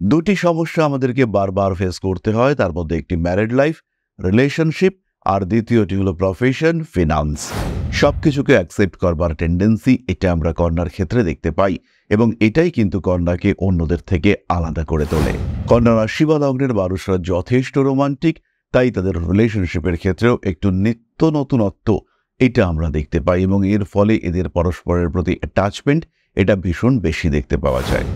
দুটি সমস্যা আমাদেরকে বারবার ফেস করতে হয়, তার মধ্যে একটি ম্যারিড লাইফ, রিলেশনশিপ, আর দ্বিতীয়টি হলো প্রফেশন, ফিনান্স। সবকিছুকে অ্যাকসেপ্ট করবার টেন্ডেন্সি এটা আমরা কন্যার ক্ষেত্রে দেখতে পাই, এবং এটাই কিন্তু কন্যাকে অন্যদের থেকে আলাদা করে তোলে। কন্যা রাশি বা লগ্নের মানুষরা যথেষ্ট রোমান্টিক, তাই তাদের রিলেশনশিপের ক্ষেত্রেও একটু নিত্য নতুনত্ব এটা আমরা দেখতে পাই, এবং এর ফলে এদের পরস্পরের প্রতি অ্যাটাচমেন্ট এটা ভীষণ বেশি দেখতে পাওয়া যায়।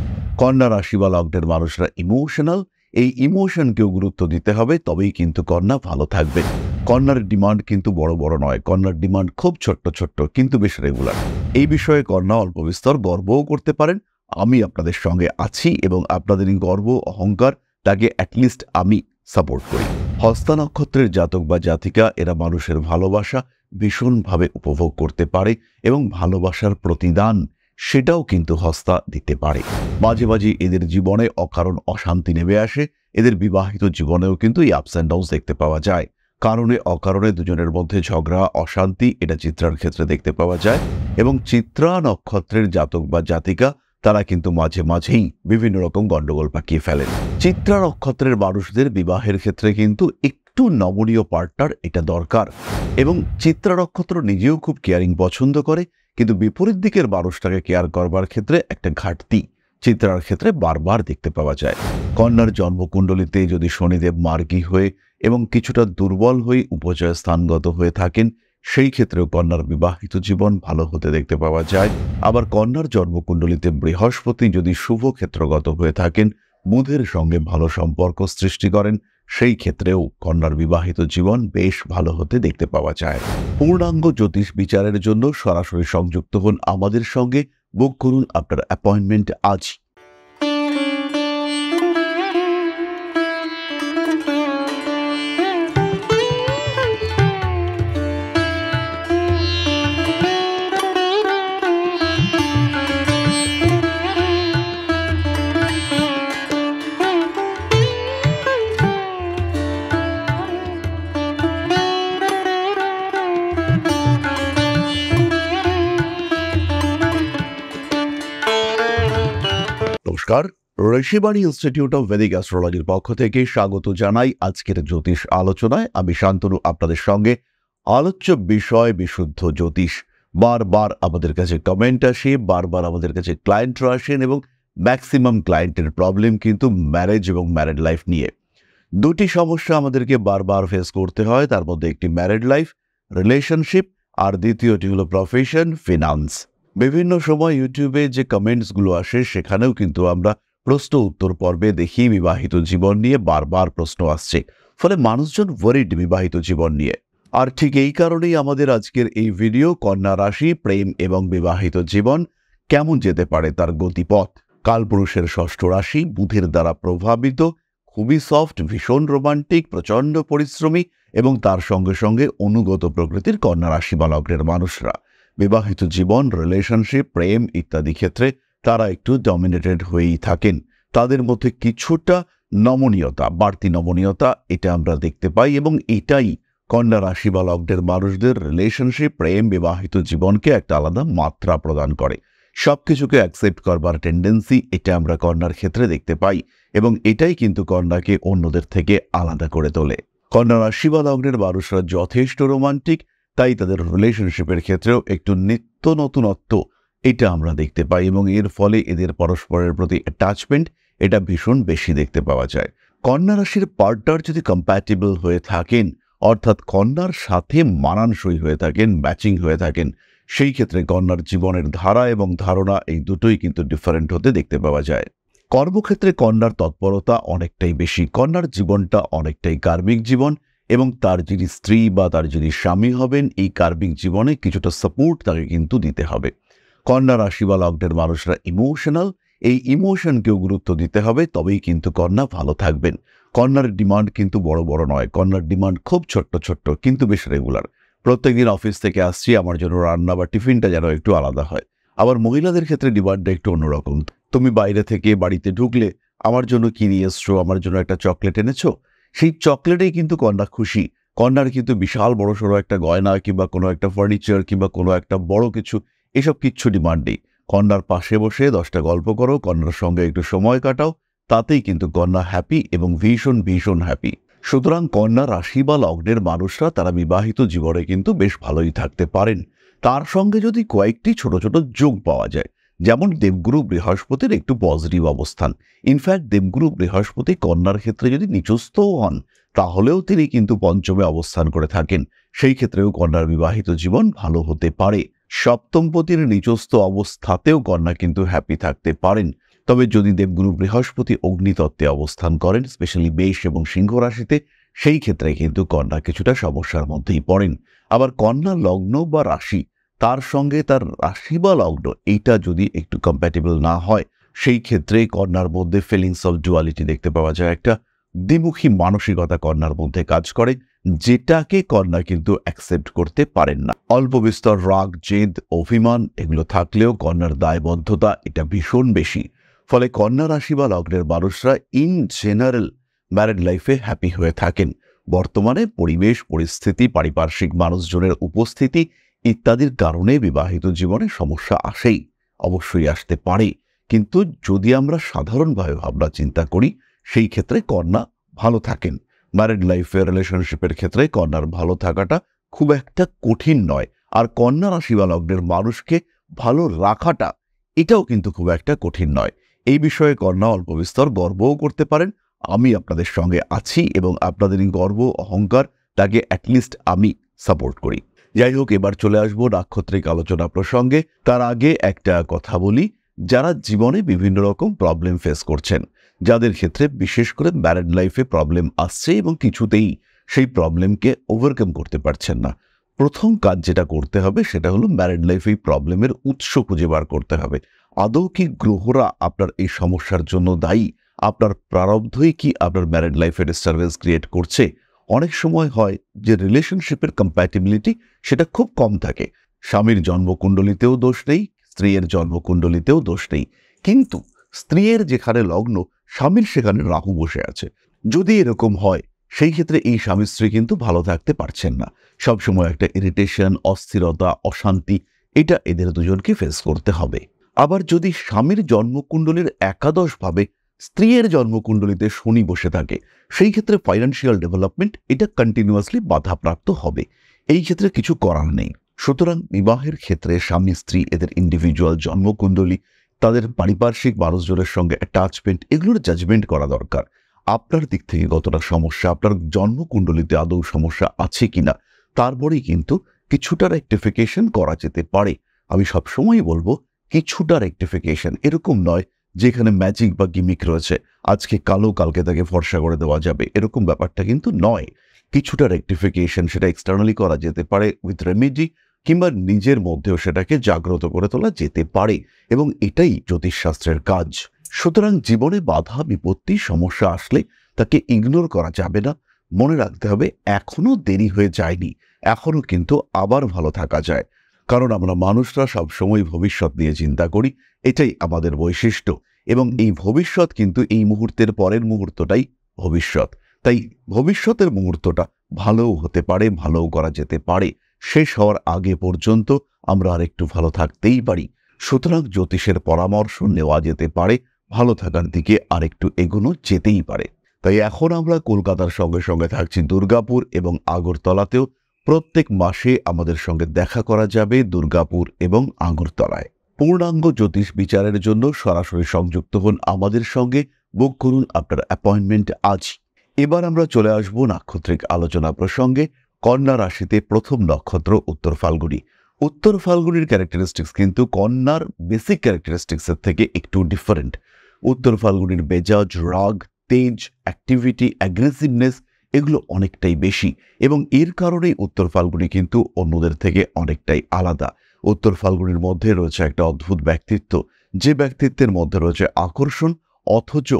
কন্যা রাশি বা লগ্নের মানুষরা ইমোশনাল, এই ইমোশনকেও গুরুত্ব দিতে হবে, তবেই কিন্তু কন্যা ভালো থাকবে। কন্যার ডিমান্ড কিন্তু বড় বড় নয়, কন্যার ডিমান্ড খুব ছোট্ট ছোট্ট কিন্তু বেশ রেগুলার। এই বিষয়ে কন্যা অল্প বিস্তর গর্বও করতে পারেন। আমি আপনাদের সঙ্গে আছি এবং আপনাদের এই গর্ব অহংকার তাকে অ্যাটলিস্ট আমি সাপোর্ট করি। হস্তা নক্ষত্রের জাতক বা জাতিকা এরা মানুষের ভালোবাসা ভীষণভাবে উপভোগ করতে পারে, এবং ভালোবাসার প্রতিদান সেটাও কিন্তু হস্তা দিতে পারে। মাঝে মাঝে এদের জীবনে অকারণ অশান্তি নেমে আসে, এদের বিবাহিত জীবনেও কিন্তু এই আপস অ্যান্ড ডাউনস দেখতে পাওয়া যায়। কারণে অকারণে দুজনের মধ্যে ঝগড়া অশান্তি এটা চিত্রার ক্ষেত্রে দেখতে পাওয়া যায়, এবং চিত্রা নক্ষত্রের জাতক বা জাতিকা তারা কিন্তু মাঝে মাঝেই বিভিন্ন রকম গন্ডগোল পাকিয়ে ফেলেন। চিত্রা নক্ষত্রের মানুষদের বিবাহের ক্ষেত্রে কিন্তু একটু নমনীয় পার্টনার এটা দরকার, এবং চিত্রা নক্ষত্র নিজেও খুব কেয়ারিং পছন্দ করে, কিন্তু বিপরীত দিকের মানুষটাকে কেয়ার করবার ক্ষেত্রে একটা ঘাটতি চিত্রার ক্ষেত্রে বারবার দেখতে পাওয়া যায়। কন্যার জন্মকুণ্ডলিতে যদি শনিদেব মার্গী হয়ে এবং কিছুটা দুর্বল হয়ে উপজয় স্থানগত হয়ে থাকেন, সেই ক্ষেত্রেও কন্যার বিবাহিত জীবন ভালো হতে দেখতে পাওয়া যায়। আবার কন্যার জন্মকুণ্ডলিতে বৃহস্পতি যদি শুভ ক্ষেত্রগত হয়ে থাকেন, বুধের সঙ্গে ভালো সম্পর্ক সৃষ্টি করেন, সেই ক্ষেত্রেও কন্যার বিবাহিত জীবন বেশ ভালো হতে দেখতে পাওয়া যায়। পূর্ণাঙ্গ জ্যোতিষ বিচারের জন্য সরাসরি সংযুক্ত হন আমাদের সঙ্গে, বুক করুন আপনার অ্যাপয়েন্টমেন্ট আজ। নমস্কার, ঋষিবাণী ইনস্টিটিউট অফ ভেদিক অ্যাস্ট্রোলজির পক্ষ থেকে স্বাগত জানাই আজকের জ্যোতিষ আলোচনায়। আমি শান্তনু আপনাদের সঙ্গে। আলোচ্য বিষয় বিশুদ্ধ জ্যোতিষ। বারবার আমাদের কাছে কমেন্ট আসে, বারবার আমাদের কাছে ক্লায়েন্টরা আসেন, এবং ম্যাক্সিমাম ক্লায়েন্টের প্রবলেম কিন্তু ম্যারেজ এবং ম্যারিড লাইফ নিয়ে। দুটি সমস্যা আমাদেরকে বারবার ফেস করতে হয়, তার মধ্যে একটি ম্যারিড লাইফ, রিলেশনশিপ, আর দ্বিতীয়টি হলো প্রফেশন, ফিনান্স। বিভিন্ন সময় ইউটিউবে যে কমেন্টসগুলো আসে সেখানেও কিন্তু আমরা প্রশ্ন উত্তর পর্বে দেখি বিবাহিত জীবন নিয়ে বারবার প্রশ্ন আসছে, ফলে মানুষজন ওয়ারিড বিবাহিত জীবন নিয়ে। আর ঠিক এই কারণেই আমাদের আজকের এই ভিডিও, কন্যা রাশি, প্রেম এবং বিবাহিত জীবন কেমন যেতে পারে তার গতিপথ। কালপুরুষের ষষ্ঠ রাশি, বুধের দ্বারা প্রভাবিত, খুবই সফট, ভীষণ রোমান্টিক, প্রচণ্ড পরিশ্রমী এবং তার সঙ্গে সঙ্গে অনুগত প্রকৃতির কন্যা রাশি বা লগ্নের মানুষরা বিবাহিত জীবন, রিলেশনশিপ, প্রেম ইত্যাদি ক্ষেত্রে তারা একটু ডমিনেটেড হয়েই থাকেন। তাদের মধ্যে কিছুটা নমনীয়তা, বাড়তি নমনীয়তা এটা আমরা দেখতে পাই, এবং এটাই কন্যা রাশি বা লগ্নের মানুষদের রিলেশনশিপ, প্রেম, বিবাহিত জীবনকে একটা আলাদা মাত্রা প্রদান করে। সবকিছুকে অ্যাকসেপ্ট করবার টেন্ডেন্সি এটা আমরা কন্যার ক্ষেত্রে দেখতে পাই, এবং এটাই কিন্তু কন্যাকে অন্যদের থেকে আলাদা করে তোলে। কন্যা রাশি বা লগ্নের মানুষরা যথেষ্ট রোমান্টিক, তাই তাদের রিলেশনশিপের ক্ষেত্রেও একটু নিত্য নতুনত্ব এটা আমরা দেখতে পাই, এবং এর ফলে এদের পরস্পরের প্রতি অ্যাটাচমেন্ট এটা ভীষণ বেশি দেখতে পাওয়া যায়। কন্যা রাশির পার্টনার যদি কম্প্যাটেবল হয়ে থাকেন, অর্থাৎ কন্যার সাথে মানানসই হয়ে থাকেন, ম্যাচিং হয়ে থাকেন, সেই ক্ষেত্রে কন্যার জীবনের ধারা এবং ধারণা এই দুটোই কিন্তু ডিফারেন্ট হতে দেখতে পাওয়া যায়। কর্মক্ষেত্রে কন্যার তৎপরতা অনেকটাই বেশি, কন্যার জীবনটা অনেকটাই কার্মিক জীবন, এবং তার যিনি স্ত্রী বা তার যিনি স্বামী হবেন, এই কার্মিক জীবনে কিছুটা সাপোর্ট তাকে কিন্তু দিতে হবে। কন্যা রাশি বা লগ্নের মানুষরা ইমোশনাল, এই ইমোশনকেও গুরুত্ব দিতে হবে, তবেই কিন্তু কন্যা ভালো থাকবেন। কন্যার ডিমান্ড কিন্তু বড় বড় নয়, কন্যার ডিমান্ড খুব ছোট্ট ছোট্ট কিন্তু বেশ রেগুলার। প্রত্যেকদিন অফিস থেকে আসছি, আমার জন্য রান্না বা টিফিনটা যেন একটু আলাদা হয়। আবার মহিলাদের ক্ষেত্রে ডিমান্ডটা একটু অন্যরকম। তুমি বাইরে থেকে বাড়িতে ঢুকলে আমার জন্য কি নিয়ে এসছো, আমার জন্য একটা চকলেট এনেছো, সেই চকলেটেই কিন্তু কন্যা খুশি। কন্যার কিন্তু বিশাল বড় সড়ো একটা গয়না কিংবা কোনো একটা ফার্নিচার কিংবা কোনো একটা বড় কিছু, এসব কিচ্ছু ডিমান্ড নেই। কন্যার পাশে বসে 10টা গল্প করো, কন্যার সঙ্গে একটু সময় কাটাও, তাতেই কিন্তু কন্যা হ্যাপি এবং ভীষণ ভীষণ হ্যাপি। সুতরাং কন্যা রাশি বা লগ্নের মানুষরা তারা বিবাহিত জীবনে কিন্তু বেশ ভালোই থাকতে পারেন। তার সঙ্গে যদি কয়েকটি ছোট ছোট যোগ পাওয়া যায়, যেমন দেবগুরু বৃহস্পতির একটু পজিটিভ অবস্থান। ইনফ্যাক্ট দেবগুরু বৃহস্পতি কন্যার ক্ষেত্রে যদি নিচস্থও হন, তাহলেও তিনি কিন্তু পঞ্চমে অবস্থান করে থাকেন। সেই ক্ষেত্রেও কন্যার বিবাহিত জীবন ভালো হতে পারে। সপ্তমপতির নিচস্থ অবস্থাতেও কন্যা কিন্তু হ্যাপি থাকতে পারেন। তবে যদি দেবগুরু বৃহস্পতি অগ্নিতত্ত্বে অবস্থান করেন, স্পেশালি মেষ এবং সিংহ রাশিতে, সেই ক্ষেত্রে কিন্তু কন্যা কিছুটা সমস্যার মধ্যেই পড়েন। আবার কন্যা লগ্ন বা রাশি, তার সঙ্গে তার রাশি বা লগ্ন এইটা যদি একটু কম্প্যাটেবল না হয়, সেই ক্ষেত্রে কন্যার মধ্যে ফিলিংস অফ ডুয়ালিটি দেখতে পাওয়া যায়। একটা দ্বিমুখী মানসিকতা কন্যার মধ্যে কাজ করে, যেটাকে কন্যা কিন্তু অ্যাকসেপ্ট করতে পারেন না। অল্প বিস্তর রাগ, জেদ, অভিমান এগুলো থাকলেও কন্যার দায়বদ্ধতা এটা ভীষণ বেশি। ফলে কন্যা রাশি বা লগ্নের মানুষরা ইন জেনারেল ম্যারিড লাইফে হ্যাপি হয়ে থাকেন। বর্তমানে পরিবেশ পরিস্থিতি, পারিপার্শ্বিক মানুষজনের উপস্থিতি ইত্যাদির কারণে বিবাহিত জীবনে সমস্যা আসেই, অবশ্যই আসতে পারে। কিন্তু যদি আমরা সাধারণভাবে ভাবনা চিন্তা করি, সেই ক্ষেত্রে কন্যা ভালো থাকেন। ম্যারিড লাইফে, রিলেশনশিপের ক্ষেত্রে কন্যার ভালো থাকাটা খুব একটা কঠিন নয়। আর কন্যা রাশি বা লগ্নের মানুষকে ভালো রাখাটা এটাও কিন্তু খুব একটা কঠিন নয়। এই বিষয়ে কন্যা অল্প বিস্তর গর্বও করতে পারেন। আমি আপনাদের সঙ্গে আছি এবং আপনাদের এই গর্ব অহংকার তাকে অ্যাটলিস্ট আমি সাপোর্ট করি। যাই হোক, এবার চলে আসবো নাক্ষত্রিক আলোচনা প্রসঙ্গে। তার আগে একটা কথা বলি, যারা জীবনে বিভিন্ন রকম প্রবলেম ফেস করছেন, যাদের ক্ষেত্রে বিশেষ করে ম্যারিড লাইফে প্রবলেম আসছে এবং কিছুতেই সেই প্রবলেমকে ওভারকাম করতে পারছেন না, প্রথম কাজ যেটা করতে হবে সেটা হলো ম্যারিড লাইফে এই প্রবলেমের উৎস খুঁজে বার করতে হবে। আদৌ কি গ্রহরা আপনার এই সমস্যার জন্য দায়ী? আপনার প্রারব্ধই কি আপনার ম্যারিড লাইফে ডিস্টারবেন্স ক্রিয়েট করছে? অনেক সময় হয় যে রিলেশনশিপের কম্প্যাটিবিলিটি সেটা খুব কম থাকে। স্বামীর জন্মকুণ্ডলিতেও দোষ নেই, স্ত্রীর জন্মকুণ্ডলিতেও দোষ নেই, কিন্তু স্ত্রীর যেখানে লগ্ন, স্বামীর সেখানে রাহু বসে আছে। যদি এরকম হয়, সেই ক্ষেত্রে এই স্বামী স্ত্রী কিন্তু ভালো থাকতে পারছেন না। সবসময় একটা ইরিটেশন, অস্থিরতা, অশান্তি এটা এদের দুজনকে ফেস করতে হবে। আবার যদি স্বামীর জন্মকুণ্ডলীর একাদশভাবে স্ত্রীর জন্মকুণ্ডলিতে শনি বসে থাকে, সেই ক্ষেত্রে ফাইন্যান্সিয়াল ডেভেলপমেন্ট এটা কন্টিনিউয়াসলি বাধাপ্রাপ্ত হবে। এই ক্ষেত্রে কিছু করার নেই। সুতরাং বিবাহের ক্ষেত্রে স্বামী স্ত্রী এদের ইন্ডিভিজুয়াল জন্মকুণ্ডলী, তাদের পারিপার্শ্বিক মানুষজনের সঙ্গে অ্যাটাচমেন্ট, এগুলোর জাজমেন্ট করা দরকার। আপনার দিক থেকে কতটা সমস্যা, আপনার জন্মকুণ্ডলিতে আদৌ সমস্যা আছে কিনা, তারপরেই কিন্তু কিছুটা রেকটিফিকেশন করা যেতে পারে। আমি সবসময়ই বলবো কিছুটা রেকটিফিকেশন, এরকম নয় যেখানে ম্যাজিক বা গিমিক রয়েছে, আজকে কালো কালকে তাকে ফর্সা করে দেওয়া যাবে, এরকম ব্যাপারটা কিন্তু নয়। কিছুটা রেকটিফিকেশন সেটা এক্সটার্নালি করা যেতে পারে উইথ রেমেডি, কিংবা নিজের মধ্যেও সেটাকে জাগ্রত করে তোলা যেতে পারে, এবং এটাই জ্যোতিষশাস্ত্রের কাজ। সুতরাং জীবনে বাধা বিপত্তি সমস্যা আসলে তাকে ইগনোর করা যাবে না। মনে রাখতে হবে এখনো দেরি হয়ে যায়নি, এখনো কিন্তু আবার ভালো থাকা যায়। কারণ আমরা মানুষরা সবসময় ভবিষ্যৎ নিয়ে চিন্তা করি, এটাই আমাদের বৈশিষ্ট্য, এবং এই ভবিষ্যৎ কিন্তু এই মুহূর্তের পরের মুহূর্তটাই ভবিষ্যৎ। তাই ভবিষ্যতের মুহূর্তটা ভালোও হতে পারে, ভালোও করা যেতে পারে। শেষ হওয়ার আগে পর্যন্ত আমরা আরেকটু ভালো থাকতেই পারি। সুতরাং জ্যোতিষের পরামর্শ নেওয়া যেতে পারে, ভালো থাকার দিকে আরেকটু এগোনো যেতেই পারে। তাই এখন আমরা কলকাতার সঙ্গে সঙ্গে থাকছি দুর্গাপুর এবং আগরতলাতেও। প্রত্যেক মাসে আমাদের সঙ্গে দেখা করা যাবে দুর্গাপুর এবং আগরতলায়। পূর্ণাঙ্গ জ্যোতিষ বিচারের জন্য সরাসরি সংযুক্ত হন আমাদের সঙ্গে, বুক করুন আপনার অ্যাপয়েন্টমেন্ট আজ। এবার আমরা চলে আসব নাক্ষত্রিক আলোচনা প্রসঙ্গে। কন্যা রাশিতে প্রথম নক্ষত্র উত্তর ফাল্গুনী। উত্তর ফাল্গুনীর ক্যারেক্টারিস্টিক্স কিন্তু কন্যার বেসিক ক্যারেক্টারিস্টিক্সের থেকে একটু ডিফারেন্ট। উত্তর ফাল্গুনীর মেজাজ, রাগ, তেজ, অ্যাক্টিভিটি, অ্যাগ্রেসিভনেস এগুলো অনেকটাই বেশি, এবং এর কারণেই উত্তর ফাল্গুনী কিন্তু অন্যদের থেকে অনেকটাই আলাদা। উত্তর ফাল্গুনীর মধ্যে রয়েছে একটা অদ্ভুত ব্যক্তিত্ব, যে ব্যক্তিত্বের মধ্যে রয়েছে আকর্ষণ, অথচ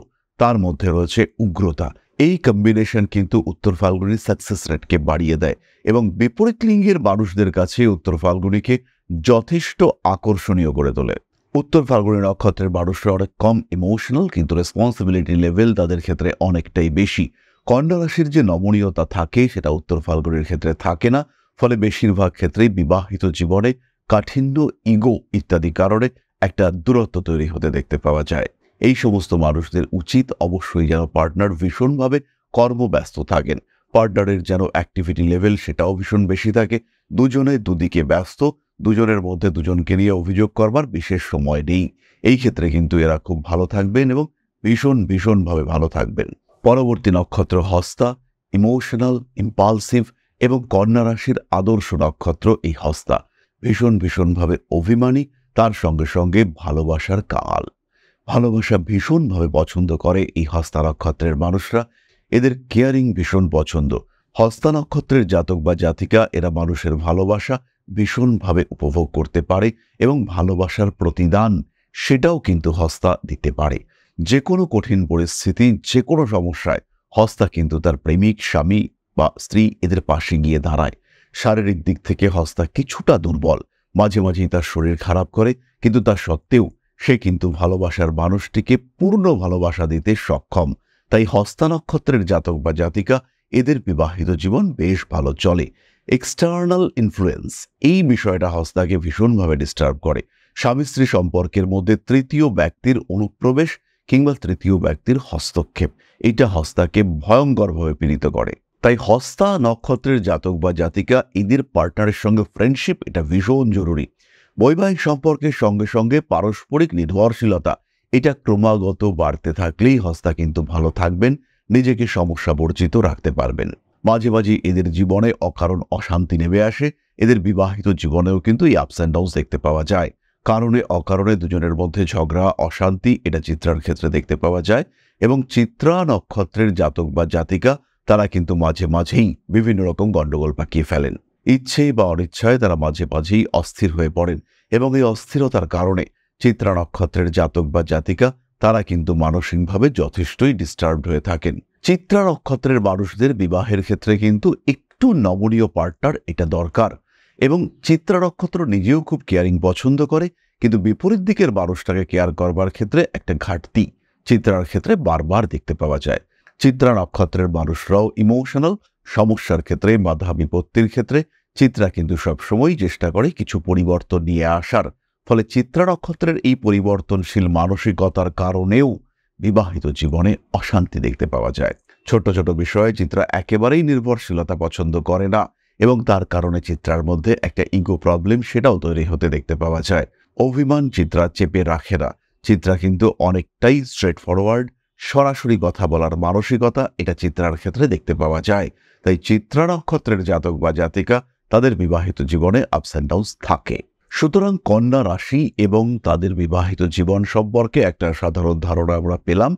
তার মধ্যে রয়েছে উগ্রতা। এই কম্বিনেশন কিন্তু উত্তর ফাল্গুনির সাকসেস রেটকে বাড়িয়ে দেয়, এবং বিপরীত লিঙ্গের মানুষদের কাছে উত্তর ফাল্গুনীকে যথেষ্ট আকর্ষণীয় করে তোলে। উত্তর ফাল্গুনী নক্ষত্রের মানুষরা অনেক কম ইমোশনাল, কিন্তু রেসপন্সিবিলিটি লেভেল তাদের ক্ষেত্রে অনেকটাই বেশি। কন্যা রাশির যে নমনীয়তা থাকে সেটা উত্তর ফাল্গুনীর ক্ষেত্রে থাকে না। ফলে বেশিরভাগ ক্ষেত্রেই বিবাহিত জীবনে কাঠিন্য, ইগো ইত্যাদি কারণে একটা দূরত্ব তৈরি হতে দেখতে পাওয়া যায়। এই সমস্ত মানুষদের উচিত অবশ্যই যেন পার্টনার ভীষণভাবে কর্মব্যস্ত থাকেন, পার্টনারের যেন অ্যাক্টিভিটি লেভেল সেটাও ভীষণ বেশি থাকে, দুজনে দুদিকে ব্যস্ত, দুজনের মধ্যে দুজনকে নিয়ে অভিযোগ করবার বিশেষ সময় নেই। এই ক্ষেত্রে কিন্তু এরা খুব ভালো থাকবেন এবং ভীষণভাবে ভালো থাকবেন। পরবর্তী নক্ষত্র হস্তা, ইমোশনাল, ইম্পালসিভ এবং কন্যা রাশির আদর্শ নক্ষত্র এই হস্তা। ভীষণভাবে অভিমানী, তার সঙ্গে সঙ্গে ভালোবাসার কাল। ভালোবাসা ভীষণভাবে পছন্দ করে এই হস্তা নক্ষত্রের মানুষরা, এদের কেয়ারিং ভীষণ পছন্দ। হস্তা নক্ষত্রের জাতক বা জাতিকা এরা মানুষের ভালোবাসা ভীষণভাবে উপভোগ করতে পারে এবং ভালোবাসার প্রতিদান সেটাও কিন্তু হস্তা দিতে পারে। যে কোনো কঠিন পরিস্থিতি, যে কোনো সমস্যায় হস্তা কিন্তু তার প্রেমিক, স্বামী বা স্ত্রী এদের পাশে গিয়ে দাঁড়ায়। শারীরিক দিক থেকে হস্তা কিছুটা দুর্বল, মাঝে মাঝেই তার শরীর খারাপ করে, কিন্তু তা সত্ত্বেও সে কিন্তু ভালোবাসার মানুষটিকে পূর্ণ ভালোবাসা দিতে সক্ষম। তাই হস্তা নক্ষত্রের জাতক বা জাতিকা এদের বিবাহিত জীবন বেশ ভালো চলে। এক্সটার্নাল ইনফ্লুয়েন্স এই বিষয়টা হস্তাকে ভীষণভাবে ডিস্টার্ব করে। স্বামী স্ত্রী সম্পর্কের মধ্যে তৃতীয় ব্যক্তির অনুপ্রবেশ কিংবা তৃতীয় ব্যক্তির হস্তক্ষেপ, এটা হস্তাকে ভয়ঙ্করভাবে পীড়িত করে। তাই হস্তা নক্ষত্রের জাতক বা জাতিকা এদের পার্টনারের সঙ্গে ফ্রেন্ডশিপ এটা ভীষণ জরুরি। বৈবাহিক সম্পর্কের সঙ্গে সঙ্গে পারস্পরিক নির্ভরশীলতা এটা ক্রমাগত বাড়তে থাকলেই হস্তা কিন্তু ভালো থাকবেন, নিজেকে সমস্যা বর্জিত রাখতে পারবেন। মাঝে মাঝে এদের জীবনে অকারণ অশান্তি নেমে আসে, এদের বিবাহিত জীবনেও কিন্তু এই আপস অ্যান্ড ডাউনস দেখতে পাওয়া যায়। কারণে অকারণে দুজনের মধ্যে ঝগড়া, অশান্তি এটা চিত্রার ক্ষেত্রে দেখতে পাওয়া যায়। এবং চিত্রা নক্ষত্রের জাতক বা জাতিকা তারা কিন্তু মাঝে মাঝেই বিভিন্ন রকম গণ্ডগোল পাকিয়ে ফেলেন। ইচ্ছে বা অনিচ্ছায় তারা মাঝে মাঝেই অস্থির হয়ে পড়েন এবং এই অস্থিরতার কারণে চিত্রা নক্ষত্রের জাতক বা জাতিকা তারা কিন্তু মানসিকভাবে যথেষ্টই ডিস্টার্বড হয়ে থাকেন। চিত্রা নক্ষত্রের মানুষদের বিবাহের ক্ষেত্রে কিন্তু একটু নমনীয় পার্টনার এটা দরকার। এবং চিত্রা নক্ষত্র নিজেও খুব কেয়ারিং পছন্দ করে, কিন্তু বিপরীত দিকের মানুষটাকে কেয়ার করবার ক্ষেত্রে একটা ঘাটতি চিত্রার ক্ষেত্রে বারবার দেখতে পাওয়া যায়। চিত্রা নক্ষত্রের মানুষরাও ইমোশনাল, সমস্যার ক্ষেত্রে, বাধা বিপত্তির ক্ষেত্রে চিত্রা কিন্তু সবসময় চেষ্টা করে কিছু পরিবর্তন নিয়ে আসার। ফলে চিত্রা নক্ষত্রের এই পরিবর্তনশীল মানসিকতার কারণেও বিবাহিত জীবনে অশান্তি দেখতে পাওয়া যায়। ছোট ছোট বিষয়ে চিত্রা একেবারেই নির্ভরশীলতা পছন্দ করে না এবং তার কারণে চিত্রার মধ্যে একটা ইগো প্রবলেম সেটাও তৈরি হতে দেখতে পাওয়া যায়। অভিমান চিত্রা চেপে রাখে না, চিত্রা কিন্তু অনেকটাই স্ট্রেট ফরওয়ার্ড, সরাসরি কথা বলার মানসিকতা এটা চিত্রার ক্ষেত্রে দেখতে পাওয়া যায়। তাই চিত্রা নক্ষত্রের জাতক বা জাতিকা তাদের বিবাহিত জীবনে আপস অ্যান্ড ডাউনস থাকে। সুতরাং কন্যা রাশি এবং তাদের বিবাহিত জীবন সম্পর্কে একটা সাধারণ ধারণা আমরা পেলাম।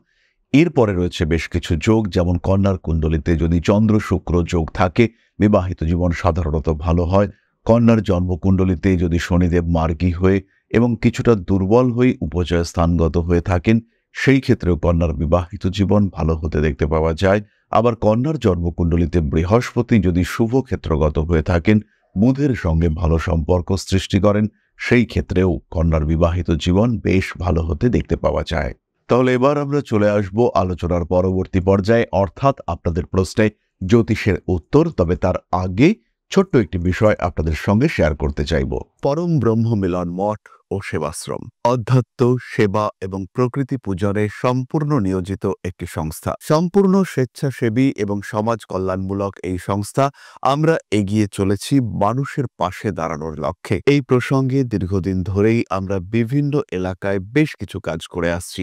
এরপরে রয়েছে বেশ কিছু যোগ, যেমন কন্যার কুণ্ডলিতে যদি চন্দ্র শুক্র যোগ থাকে বিবাহিত জীবন সাধারণত ভালো হয়। কন্যার জন্মকুণ্ডলিতে যদি শনিদেব মার্গী হয়ে এবং কিছুটা দুর্বল হয়ে উপজয় স্থানগত হয়ে থাকেন, সেই ক্ষেত্রেও কন্যার বিবাহিত জীবন ভালো হতে দেখতে পাওয়া যায়। আবার কন্যার জন্মকুণ্ডলিতে বৃহস্পতি যদি শুভ ক্ষেত্রগত হয়ে থাকেন, বুধের সঙ্গে ভালো সম্পর্ক সৃষ্টি করেন, সেই ক্ষেত্রেও কন্যার বিবাহিত জীবন বেশ ভালো হতে দেখতে পাওয়া যায়। তাহলে এবার আমরা চলে আসব আলোচনার পরবর্তী পর্যায়ে, অর্থাৎ আপনাদের প্রশ্নে জ্যোতিষের উত্তর। তবে তার আগে ছোট্ট একটি বিষয় আপনাদের সঙ্গে শেয়ার করতে চাইব। পরম ব্রহ্ম মিলন মঠ ও সেবাশ্রম অধ্যাত্ম, সেবা এবং প্রকৃতি পূজনে সম্পূর্ণ নিয়োজিত একটি সংস্থা। সম্পূর্ণ স্বেচ্ছাসেবী এবং সমাজ কল্যাণমূলক এই সংস্থা আমরা এগিয়ে চলেছি মানুষের পাশে দাঁড়ানোর লক্ষ্যে। এই প্রসঙ্গে দীর্ঘদিন ধরেই আমরা বিভিন্ন এলাকায় বেশ কিছু কাজ করে আসছি।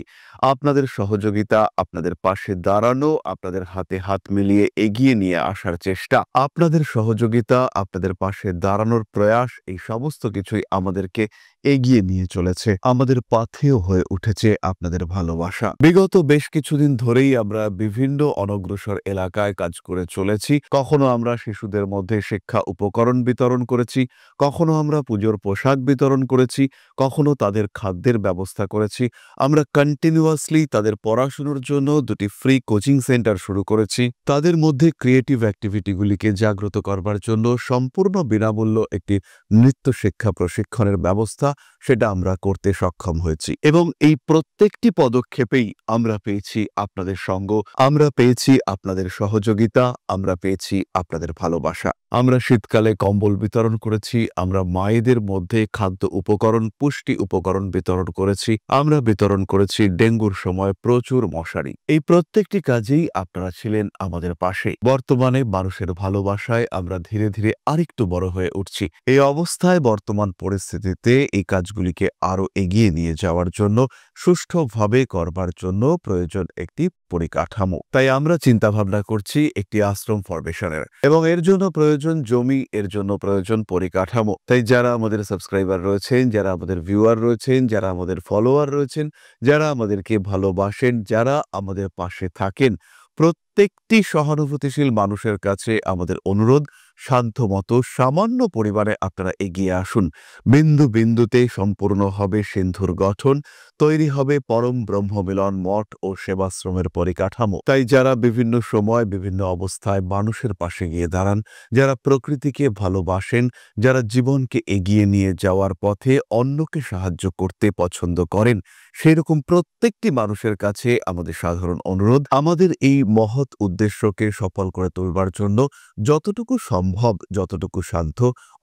আপনাদের সহযোগিতা, আপনাদের পাশে দাঁড়ানো, আপনাদের হাতে হাত মিলিয়ে এগিয়ে নিয়ে আসার চেষ্টা, আপনাদের সহযোগিতা, আপনাদের পাশে দাঁড়ানোর প্রয়াস, এই সমস্ত কিছুই আমাদেরকে এগিয়ে নিয়ে চলেছে। আমাদের পাথেয় হয়ে উঠেছে আপনাদের ভালোবাসা। বিগত বেশ কিছুদিন ধরেই আমরা বিভিন্ন অনগ্রসর এলাকায় কাজ করে চলেছি। কখনো আমরা শিশুদের মধ্যে শিক্ষা উপকরণ বিতরণ করেছি, কখনো আমরা পুজোর পোশাক বিতরণ করেছি, কখনো তাদের খাদ্যের ব্যবস্থা করেছি। আমরা কন্টিনিউয়াসলি তাদের পড়াশোনার জন্য 2টি ফ্রি কোচিং সেন্টার শুরু করেছি। তাদের মধ্যে ক্রিয়েটিভ অ্যাক্টিভিটিগুলিকে জাগ্রত করবার জন্য সম্পূর্ণ বিনামূল্য একটি নৃত্য শিক্ষা প্রশিক্ষণের ব্যবস্থা সেটা আমরা করতে সক্ষম হয়েছি। এবং এই প্রত্যেকটি পদক্ষেপেই আমরা পেয়েছি আপনাদের সঙ্গ, আমরা পেয়েছি আপনাদের সহযোগিতা, আমরা পেয়েছি আপনাদের ভালোবাসা। আমরা শীতকালে কম্বল বিতরণ করেছি, আমরা মায়েদের মধ্যে খাদ্য উপকরণ, পুষ্টি উপকরণ বিতরণ করেছি, আমরা বিতরণ করেছি ডেঙ্গুর সময় প্রচুর মশারি। এই প্রত্যেকটি কাজেই আপনারা ছিলেন আমাদের পাশে। বর্তমানে মানুষের ভালোবাসায় আমরা ধীরে ধীরে আরেকটু বড় হয়ে উঠছি। এই অবস্থায় বর্তমান পরিস্থিতিতে এই কাজগুলিকে আরো এগিয়ে নিয়ে যাওয়ার জন্য, সুষ্ঠুভাবে করবার জন্য প্রয়োজন একটি পরিকাঠামো। তাই আমরা চিন্তা ভাবনা করছি একটি আশ্রম ফরমেশনের, এবং এর জন্য প্রয়োজন জমি, এর জন্য প্রয়োজন পরিকাঠামো। তাই যারা আমাদের সাবস্ক্রাইবার রয়েছেন, যারা আমাদের ভিউয়ার রয়েছেন, যারা আমাদের ফলোয়ার রয়েছেন, যারা আমাদেরকে ভালোবাসেন, যারা আমাদের পাশে থাকেন, প্রত্যেকটি সহানুভূতিশীল মানুষের কাছে আমাদের অনুরোধ, সাধ্যমতো সামান্য পরিমাণে আপনারা এগিয়ে আসুন। বিন্দু বিন্দুতে সম্পূর্ণ হবে সিন্ধুর গঠন, তৈরি হবে পরম ব্রহ্মমিলন মঠ ও সেবাশ্রমের পরিকাঠামো। তাই যারা বিভিন্ন সময় বিভিন্ন অবস্থায় মানুষের পাশে গিয়ে দাঁড়ান, যারা প্রকৃতিকে ভালোবাসেন, যারা জীবনকে এগিয়ে নিয়ে যাওয়ার পথে অন্যকে সাহায্য করতে পছন্দ করেন, সেই রকম প্রত্যেকটি মানুষের কাছে আমাদের সাধারণ অনুরোধ, আমাদের এই মহৎ উদ্দেশ্যকে সফল করে তুলবার জন্য যতটুকু সম্ভব, যতটুকু সাধ্য,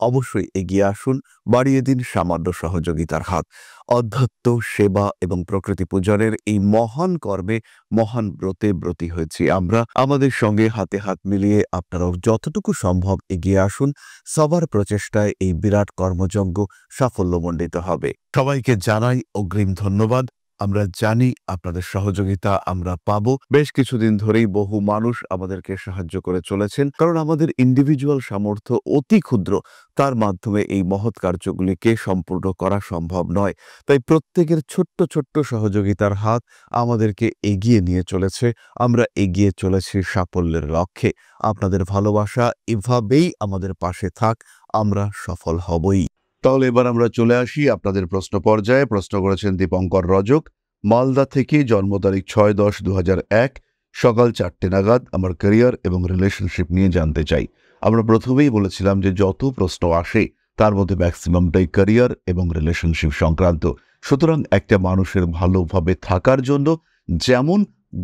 অবশ্যই এগিয়ে আসুন, বাড়িয়ে দিন সামান্য সহযোগিতার হাত। অধ্যাত্ম, সেবা এবং প্রকৃতি পূজনের এই মহান কর্মে, মহান ব্রতে ব্রতী হয়েছি আমরা। আমাদের সঙ্গে হাতে হাত মিলিয়ে আপনারাও যতটুকু সম্ভব এগিয়ে আসুন। সবার প্রচেষ্টায় এই বিরাট কর্মযজ্ঞ সাফল্যমণ্ডিত হবে। সবাইকে জানাই অগ্রিম ধন্যবাদ। আমরা জানি আপনাদের সহযোগিতা আমরা পাবো। বেশ কিছুদিন ধরেই বহু মানুষ আমাদেরকে সাহায্য করে চলেছেন, কারণ আমাদের ইন্ডিভিজুয়াল সামর্থ্য অতি ক্ষুদ্র, তার মাধ্যমে এই মহৎ কার্যগুলিকে সম্পূর্ণ করা সম্ভব নয়। তাই প্রত্যেকের ছোট্ট ছোট্ট সহযোগিতার হাত আমাদেরকে এগিয়ে নিয়ে চলেছে। আমরা এগিয়ে চলেছি সাফল্যের লক্ষ্যে। আপনাদের ভালোবাসা এভাবেই আমাদের পাশে থাক, আমরা সফল হবই। তাহলে এবার আমরা চলে আসি আপনাদের প্রশ্ন পর্যায়ে। প্রশ্ন করেছেন দীপঙ্কর রজক, মালদা থেকে, জন্ম তারিখ 6-10-2001, সকাল 4টে নাগাদ। আমার ক্যারিয়ার এবং রিলেশনশিপ নিয়ে জানতে চাই। আমরা প্রথমেই বলেছিলাম যে যত প্রশ্ন আসে তার মধ্যে ম্যাক্সিমামটাই ক্যারিয়ার এবং রিলেশনশিপ সংক্রান্ত। সুতরাং একটা মানুষের ভালোভাবে থাকার জন্য যেমন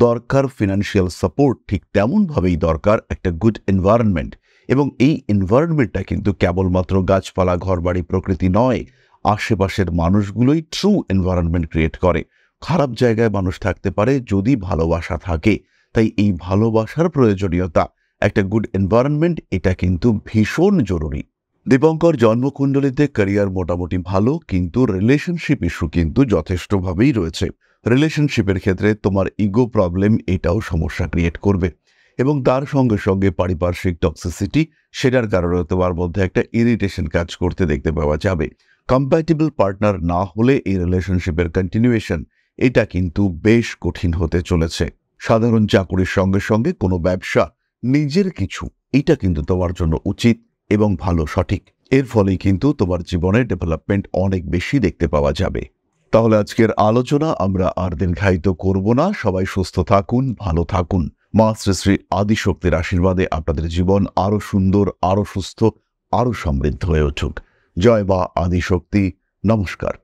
দরকার ফিনান্সিয়াল সাপোর্ট, ঠিক তেমনভাবেই দরকার একটা গুড এনভায়রনমেন্ট। এবং এই এনভায়রনমেন্টটা কিন্তু কেবলমাত্র গাছপালা, ঘরবাড়ি, প্রকৃতি নয়, আশেপাশের মানুষগুলোই ট্রু এনভায়রনমেন্ট ক্রিয়েট করে। খারাপ জায়গায় মানুষ থাকতে পারে যদি ভালোবাসা থাকে। তাই এই ভালোবাসার প্রয়োজনীয়তা, একটা গুড এনভায়রনমেন্ট, এটা কিন্তু ভীষণ জরুরি। দীপঙ্কর জন্মকুণ্ডলিতে ক্যারিয়ার মোটামুটি ভালো, কিন্তু রিলেশনশিপ ইস্যু কিন্তু যথেষ্টভাবেই রয়েছে। রিলেশনশিপের ক্ষেত্রে তোমার ইগো প্রবলেম এটাও সমস্যা ক্রিয়েট করবে, এবং তার সঙ্গে সঙ্গে পারিপার্শ্বিক টক্সিসিটি, সেটার কারণে তোমার মধ্যে একটা ইরিটেশন কাজ করতে দেখতে পাওয়া যাবে। কম্প্যাটিবল পার্টনার না হলে এই রিলেশনশিপের কন্টিনিউয়েশন এটা কিন্তু বেশ কঠিন হতে চলেছে। সাধারণ চাকুরির সঙ্গে সঙ্গে কোনো ব্যবসা, নিজের কিছু, এটা কিন্তু তোমার জন্য উচিত এবং ভালো, সঠিক। এর ফলেই কিন্তু তোমার জীবনে ডেভেলপমেন্ট অনেক বেশি দেখতে পাওয়া যাবে। তাহলে আজকের আলোচনা আমরা আর দীর্ঘায়িত করব না। সবাই সুস্থ থাকুন, ভালো থাকুন। মা শ্রী শ্রী আদিশক্তির আশীর্বাদে আপনাদের জীবন আরো সুন্দর, আরো সুস্থ, আরো সমৃদ্ধ হয়ে উঠুক। জয় মা আদিশক্তি। নমস্কার।